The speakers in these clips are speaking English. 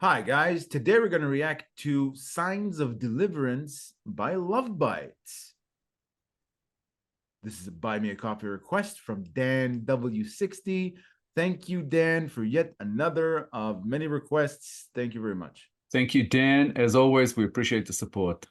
Hi guys, today we're going to react to Signs of Deliverance by Lovebites. This is a buy me a coffee request from Dan W60. Thank you, Dan, for yet another of many requests. Thank you very much. Thank you, Dan. As always, we appreciate the support.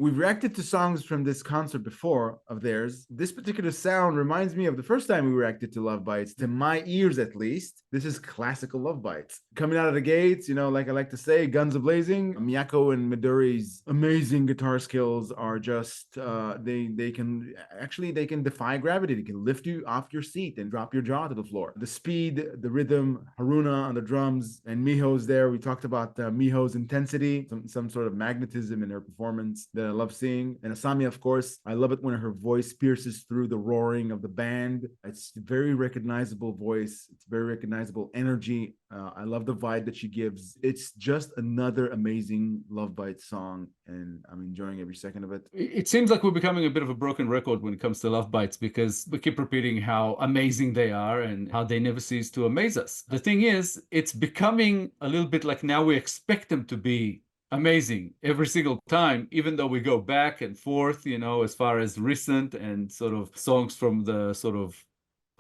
We've reacted to songs from this concert before of theirs. This particular sound reminds me of the first time we reacted to Lovebites, to my ears at least. This is classical Lovebites. Coming out of the gates, you know, like I like to say, guns a-blazing. Miyako and Midori's amazing guitar skills are just, they can defy gravity. They can lift you off your seat and drop your jaw to the floor. The speed, the rhythm, Haruna on the drums, and Miho's there. We talked about Miho's intensity, some sort of magnetism in her performance that I love seeing. And Asami, of course, I love it when her voice pierces through the roaring of the band. It's a very recognizable voice. It's very recognizable energy. I love the vibe that she gives. It's just another amazing Lovebites song, and I'm enjoying every second of it. It seems like we're becoming a bit of a broken record when it comes to Lovebites, because we keep repeating how amazing they are and how they never cease to amaze us. The thing is, it's becoming a little bit like now we expect them to be amazing every single time, even though we go back and forth, you know, as far as recent and sort of songs from the sort of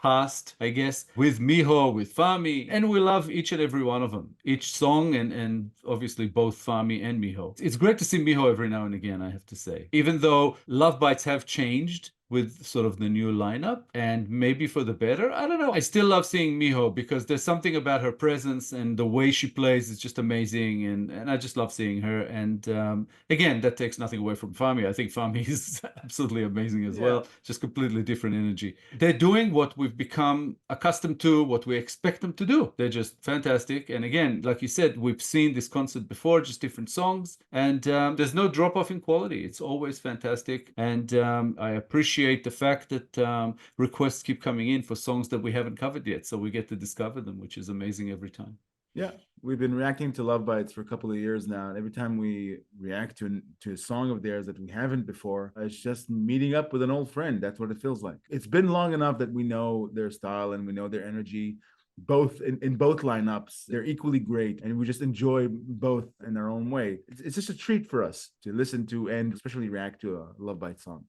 past, I guess, with Miho, with Fami, and we love each and every one of them, each song, and obviously both Fami and Miho. It's great to see Miho every now and again, I have to say, even though Lovebites have changed with sort of the new lineup, and maybe for the better. I don't know. I still love seeing Miho because there's something about her presence and the way she plays is just amazing, and I just love seeing her. And again, that takes nothing away from Fami. I think Fami is absolutely amazing as well. Just completely different energy. They're doing what we've become accustomed to, what we expect them to do. They're just fantastic. And again, like you said, we've seen this concert before, just different songs, and there's no drop off in quality. It's always fantastic, and I appreciate the fact that requests keep coming in for songs that we haven't covered yet, so we get to discover them, which is amazing every time. Yeah, we've been reacting to Lovebites for a couple of years now, and every time we react to a song of theirs that we haven't before, it's just meeting up with an old friend. That's what it feels like. It's been long enough that we know their style and we know their energy. Both in both lineups, they're equally great, and we just enjoy both in our own way. It's just a treat for us to listen to and especially react to a Lovebites song.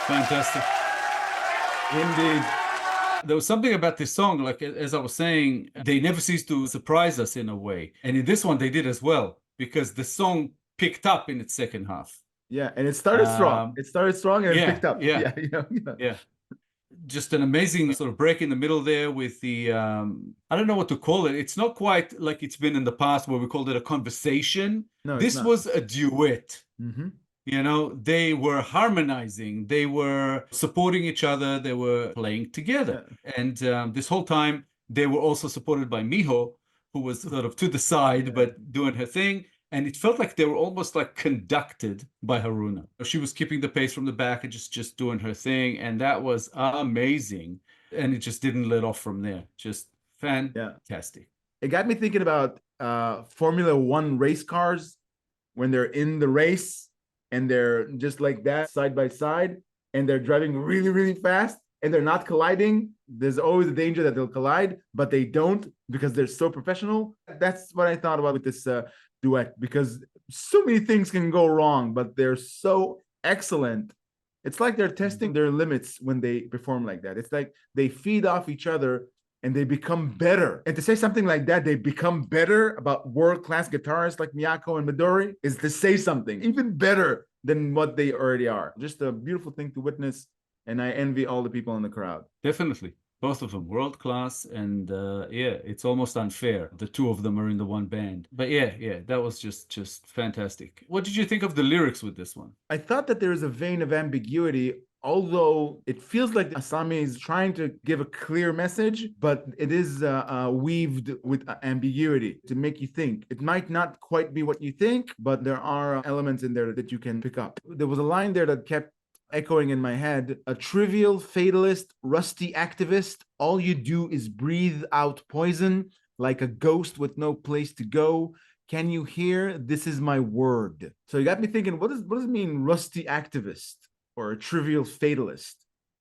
Fantastic. Indeed. There was something about this song, like as I was saying, they never cease to surprise us in a way. And in this one, they did as well, because the song picked up in its second half. Yeah, and it started strong. It started strong and it picked up. Yeah. Yeah, yeah. Yeah. Just an amazing sort of break in the middle there with the, I don't know what to call it. It's not quite like it's been in the past where we called it a conversation. No, it's This not. was a duet. Mm-hmm. You know, they were harmonizing, they were supporting each other, they were playing together. Yeah. And this whole time, they were also supported by Miho, who was sort of to the side, but doing her thing. And it felt like they were almost like conducted by Haruna. She was keeping the pace from the back and just doing her thing. And that was amazing. And it just didn't let off from there. Just fantastic. It got me thinking about Formula One race cars when they're in the race and they're just like that side by side and they're driving really, really fast and they're not colliding. There's always a danger that they'll collide, but they don't because they're so professional. That's what I thought about with this duet, because so many things can go wrong, but they're so excellent. It's like they're testing their limits when they perform like that. It's like they feed off each other and they become better. And to say something like that, they become better about world-class guitarists like Miyako and Midori, is to say something even better than what they already are. Just a beautiful thing to witness. And I envy all the people in the crowd. Definitely. Both of them world class, and yeah, it's almost unfair. The two of them are in the one band. But yeah, that was just fantastic. What did you think of the lyrics with this one? I thought that there is a vein of ambiguity, although it feels like Asami is trying to give a clear message, but it is weaved with ambiguity to make you think. It might not quite be what you think, but there are elements in there that you can pick up. There was a line there that kept echoing in my head: a trivial fatalist, rusty activist. All you do is breathe out poison like a ghost with no place to go. Can you hear? This is my word. So you got me thinking, what does it mean, rusty activist or a trivial fatalist?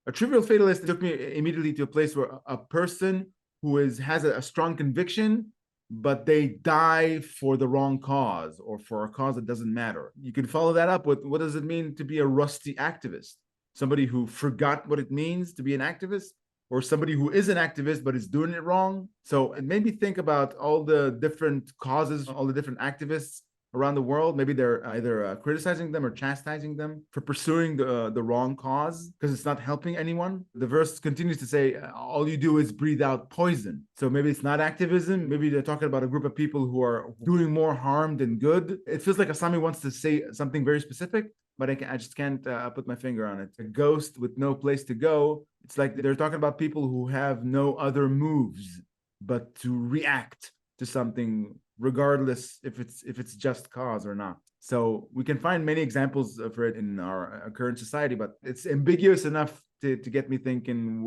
A trivial fatalist took me immediately to a place where a person who has a strong conviction, but they die for the wrong cause or for a cause that doesn't matter. You can follow that up with, what does it mean to be a rusty activist? Somebody who forgot what it means to be an activist, or somebody who is an activist but is doing it wrong. So it made me think about all the different causes, all the different activists around the world. Maybe they're either criticizing them or chastising them for pursuing the wrong cause because it's not helping anyone. The verse continues to say, all you do is breathe out poison. So maybe it's not activism. Maybe they're talking about a group of people who are doing more harm than good. It feels like Asami wants to say something very specific, but I just can't put my finger on it. A ghost with no place to go. It's like they're talking about people who have no other moves but to react to something, regardless if it's just cause or not. So we can find many examples for it in our current society, but it's ambiguous enough to get me thinking,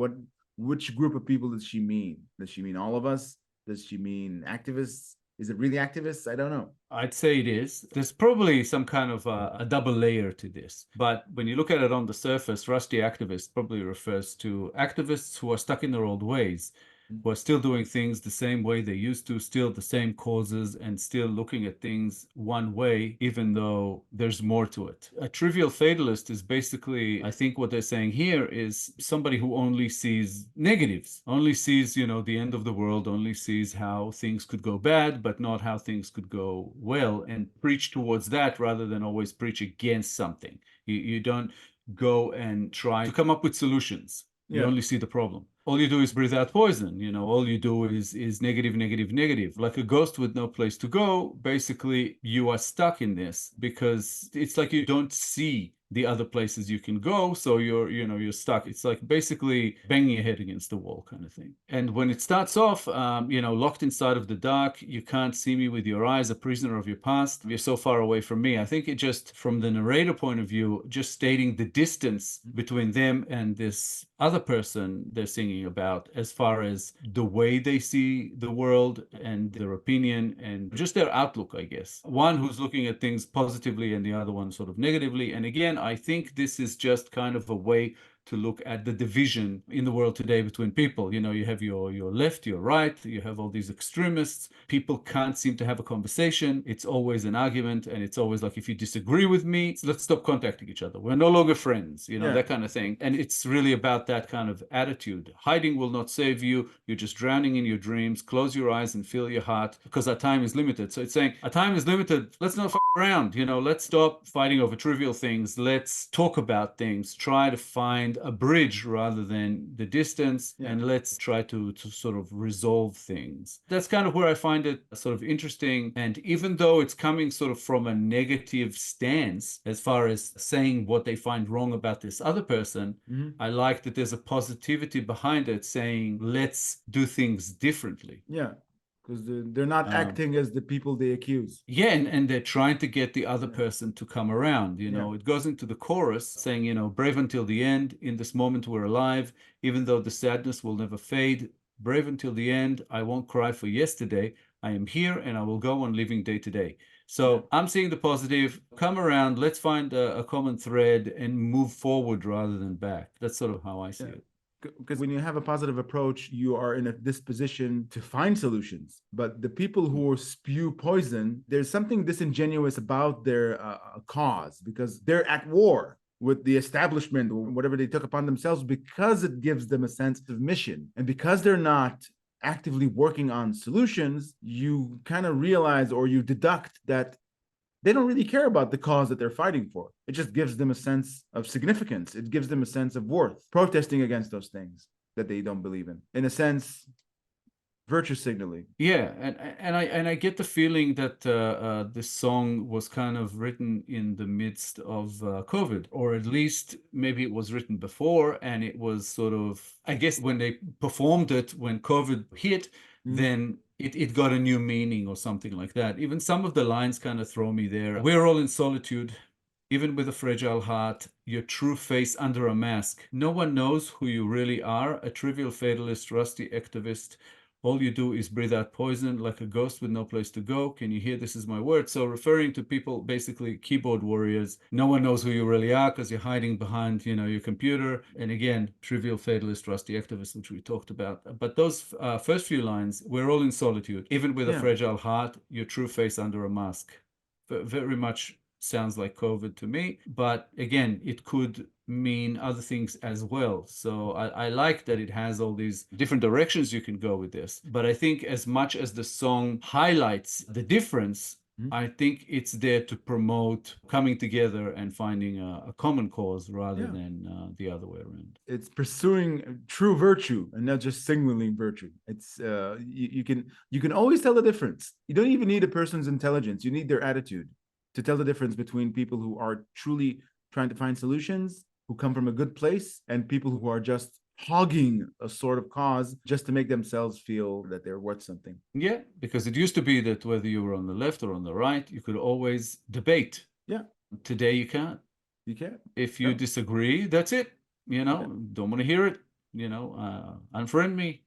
which group of people does she mean? Does she mean all of us? Does she mean activists? Is it really activists? I don't know. I'd say it is. There's probably some kind of a double layer to this. But when you look at it on the surface, rusty activist probably refers to activists who are stuck in their old ways, who are still doing things the same way they used to, still the same causes, and still looking at things one way, even though there's more to it. A trivial fatalist is basically, I think what they're saying here is somebody who only sees negatives, only sees, the end of the world, only sees how things could go bad, but not how things could go well, and preach towards that rather than always preach against something. You don't go and try to come up with solutions. You only see the problem. All you do is breathe out poison. All you do is negative, negative, negative. Like a ghost with no place to go. Basically, you are stuck in this because it's like you don't see the other places you can go, so you're stuck. It's like basically banging your head against the wall kind of thing. And when it starts off, locked inside of the dark, you can't see me with your eyes, a prisoner of your past. You're so far away from me. I think it just, from the narrator point of view, just stating the distance between them and this other person they're singing about, as far as the way they see the world and their opinion and just their outlook, I guess. One who's looking at things positively and the other one sort of negatively. And again, I think this is just kind of a way to look at the division in the world today between people. You know, you have your left, your right, you have all these extremists. People can't seem to have a conversation. It's always an argument, and it's always like, if you disagree with me, let's stop contacting each other. We're no longer friends, you know, Yeah. that kind of thing. And it's really about that kind of attitude. Hiding will not save you. You're just drowning in your dreams. Close your eyes and feel your heart, because our time is limited. So it's saying our time is limited. Let's not f around, you know, let's stop fighting over trivial things. Let's talk about things, try to find a bridge rather than the distance, and let's try to sort of resolve things. That's kind of where I find it sort of interesting. And even though it's coming sort of from a negative stance as far as saying what they find wrong about this other person, I like that there's a positivity behind it, saying, let's do things differently. Yeah. Because they're not acting as the people they accuse. Yeah, and they're trying to get the other person to come around. You know, it goes into the chorus saying, you know, brave until the end. In this moment, we're alive. Even though the sadness will never fade. Brave until the end. I won't cry for yesterday. I am here and I will go on living day to day. So I'm seeing the positive. Come around. Let's find a common thread and move forward rather than back. That's sort of how I see it. Because when you have a positive approach, you are in a disposition to find solutions. But the people who spew poison, there's something disingenuous about their cause, because they're at war with the establishment or whatever they took upon themselves, because it gives them a sense of mission. And because they're not actively working on solutions, you kind of realize, or you deduct, that they don't really care about the cause that they're fighting for. It just gives them a sense of significance. It gives them a sense of worth, protesting against those things that they don't believe in a sense, virtue signaling. Yeah, and I get the feeling that this song was kind of written in the midst of COVID, or at least maybe it was written before, and it was sort of, I guess, when they performed it when COVID hit, then it got a new meaning or something like that. Even some of the lines kind of throw me there. We're all in solitude, even with a fragile heart, your true face under a mask. No one knows who you really are, a trivial fatalist, rusty activist. All you do is breathe out poison like a ghost with no place to go. Can you hear? This is my word. So referring to people, basically keyboard warriors. No one knows who you really are because you're hiding behind, you know, your computer. And again, trivial fatalist, rusty activist, which we talked about. But those first few lines, we're all in solitude, even with a fragile heart, your true face under a mask. Very much sounds like COVID to me. But again, it could mean other things as well. So I like that it has all these different directions you can go with this. But I think as much as the song highlights the difference, I think it's there to promote coming together and finding a common cause rather than the other way around. It's pursuing true virtue and not just signaling virtue. It's you can always tell the difference. You don't even need a person's intelligence. You need their attitude to tell the difference between people who are truly trying to find solutions, who come from a good place, and people who are just hogging a sort of cause just to make themselves feel that they're worth something. Yeah, because it used to be that whether you were on the left or on the right, you could always debate. Yeah. Today you can't. You can't. If you disagree, that's it. You know, don't want to hear it. You know, unfriend me,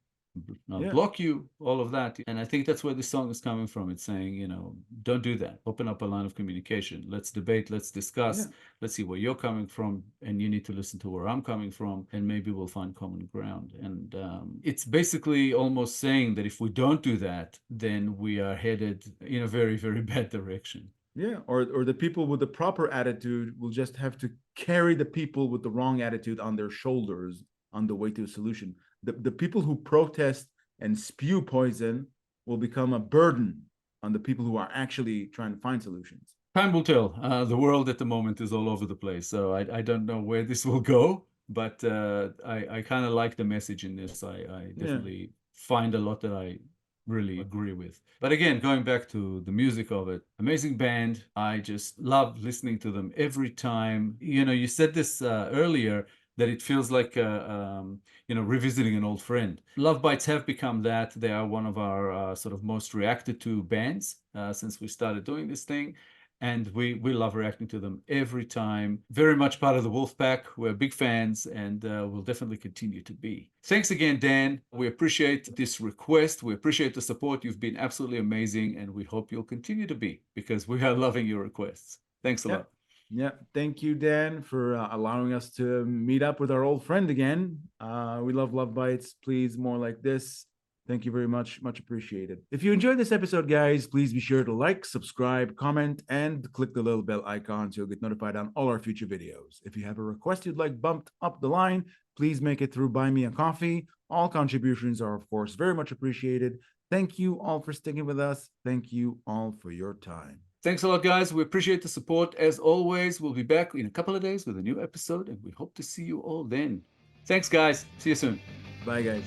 I'll block you, all of that. And I think that's where this song is coming from. It's saying, you know, don't do that. Open up a line of communication. Let's debate. Let's discuss. Let's see where you're coming from. And you need to listen to where I'm coming from. And maybe we'll find common ground. And it's basically almost saying that if we don't do that, then we are headed in a very, very bad direction. Yeah, or the people with the proper attitude will just have to carry the people with the wrong attitude on their shoulders on the way to a solution. The people who protest and spew poison will become a burden on the people who are actually trying to find solutions. Time will tell. The world at the moment is all over the place, so I don't know where this will go, but I kind of like the message in this. I definitely find a lot that I really agree with. But again, going back to the music of it, amazing band. I just love listening to them every time. You know, you said this earlier, that it feels like, you know, revisiting an old friend. Lovebites have become that. They are one of our sort of most reacted to bands since we started doing this thing. And we love reacting to them every time. Very much part of the Wolf Pack. We're big fans, and we'll definitely continue to be. Thanks again, Dan. We appreciate this request. We appreciate the support. You've been absolutely amazing, and we hope you'll continue to be, because we are loving your requests. Thanks a lot. Yeah, thank you, Dan, for allowing us to meet up with our old friend again. We love Love Bites. Please, more like this. Thank you very much. Much appreciated. If you enjoyed this episode, guys, please be sure to like, subscribe, comment, and click the little bell icon so you'll get notified on all our future videos. If you have a request you'd like bumped up the line, please make it through Buy Me a Coffee. All contributions are, of course, very much appreciated. Thank you all for sticking with us. Thank you all for your time. Thanks a lot, guys. We appreciate the support. As always, we'll be back in a couple of days with a new episode, and we hope to see you all then. Thanks, guys. See you soon. Bye, guys.